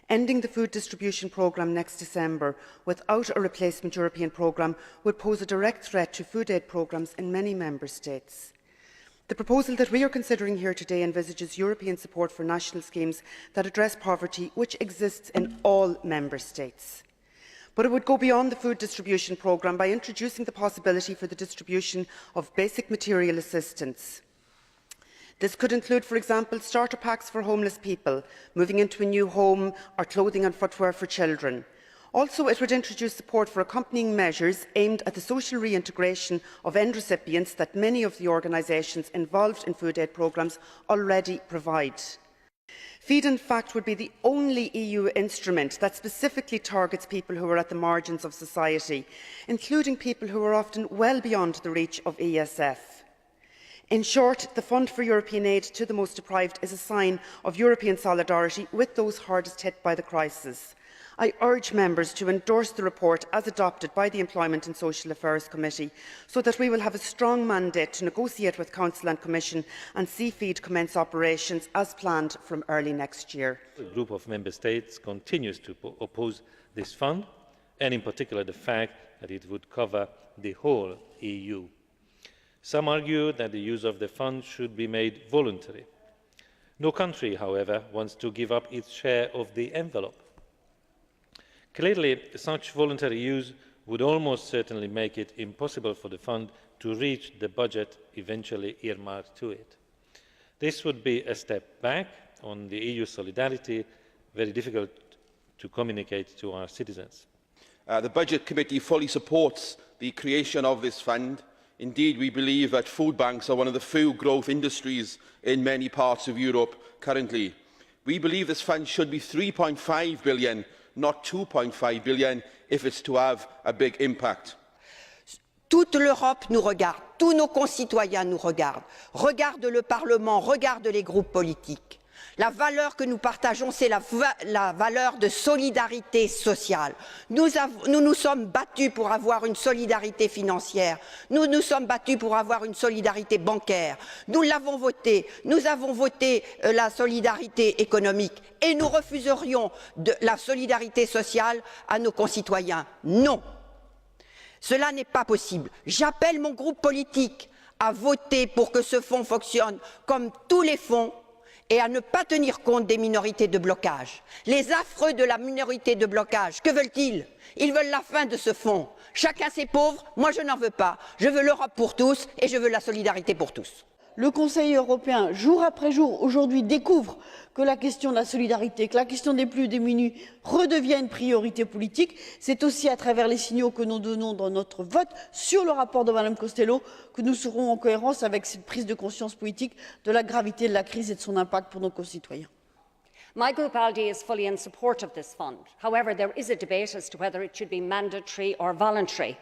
Ending the food distribution programme next December without a replacement European programme would pose a direct threat to food aid programmes in many member states. The proposal that we are considering here today envisages European support for national schemes that address poverty, which exists in all member states. But it would go beyond the food distribution programme by introducing the possibility for the distribution of basic material assistance. This could include, for example, starter packs for homeless people moving into a new home, or clothing and footwear for children. Also, it would introduce support for accompanying measures aimed at the social reintegration of end recipients that many of the organisations involved in food aid programmes already provide. Feed, in fact, would be the only EU instrument that specifically targets people who are at the margins of society, including people who are often well beyond the reach of ESF. In short, the Fund for European Aid to the Most Deprived is a sign of European solidarity with those hardest hit by the crisis. I urge members to endorse the report as adopted by the Employment and Social Affairs Committee, so that we will have a strong mandate to negotiate with Council and Commission and see feed commence operations as planned from early next year. A group of member states continues to oppose this fund, and in particular the fact that it would cover the whole EU. Some argue that the use of the fund should be made voluntary. No country, however, wants to give up its share of the envelope. Clearly, such voluntary use would almost certainly make it impossible for the fund to reach the budget eventually earmarked to it. This would be a step back on the EU solidarity, very difficult to communicate to our citizens. The Budget Committee fully supports the creation of this fund. Indeed, we believe that food banks are one of the few growth industries in many parts of Europe currently. We believe this fund should be 3.5 billion, not 2.5 billion, if it's to have a big impact. Toute l'Europe nous regarde, tous nos concitoyens nous regardent, regardent le Parlement, regardent les groupes politiques. La valeur que nous partageons, c'est la valeur de solidarité sociale. Nous nous sommes battus pour avoir une solidarité financière. Nous nous sommes battus pour avoir une solidarité bancaire. Nous l'avons voté. Nous avons voté la solidarité économique. Et nous refuserions la solidarité sociale à nos concitoyens. Non. Cela n'est pas possible. J'appelle mon groupe politique à voter pour que ce fonds fonctionne comme tous les fonds, et à ne pas tenir compte des minorités de blocage. Les affreux de la minorité de blocage, que veulent-ils? Ils veulent la fin de ce fonds. Chacun ses pauvres, moi je n'en veux pas. Je veux l'Europe pour tous et je veux la solidarité pour tous. Le Conseil européen, jour après jour, aujourd'hui, découvre que la question de la solidarité, que la question des plus démunis redevient une priorité politique. C'est aussi à travers les signaux que nous donnons dans notre vote sur le rapport de Mme Costello que nous serons en cohérence avec cette prise de conscience politique de la gravité de la crise et de son impact pour nos concitoyens. My group ALDE is fully in support of this fund. However, there is a debate as to whether it should be mandatory or voluntary.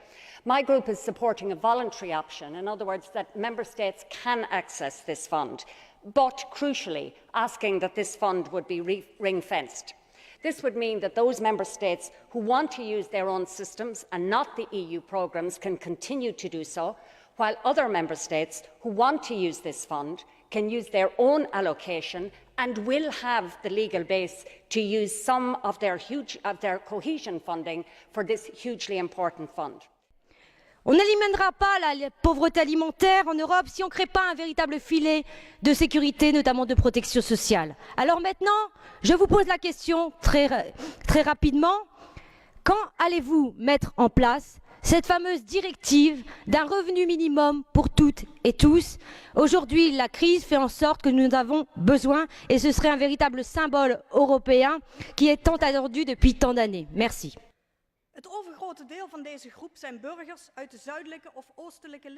My group is supporting a voluntary option, in other words, that member states can access this fund, but crucially asking that this fund would be ring-fenced. This would mean that those member states who want to use their own systems and not the EU programmes can continue to do so, while other member states who want to use this fund can use their own allocation and will have the legal base to use some of their cohesion funding for this hugely important fund. On n'éliminera pas la pauvreté alimentaire en Europe si on ne crée pas un véritable filet de sécurité, notamment de protection sociale. Alors maintenant, je vous pose la question très rapidement. Quand allez-vous mettre en place cette fameuse directive d'un revenu minimum pour toutes et tous? Aujourd'hui, la crise fait en sorte que nous en avons besoin et ce serait un véritable symbole européen qui est tant attendu depuis tant d'années. Merci. Het overgrote deel van deze groep zijn burgers uit de zuidelijke of oostelijke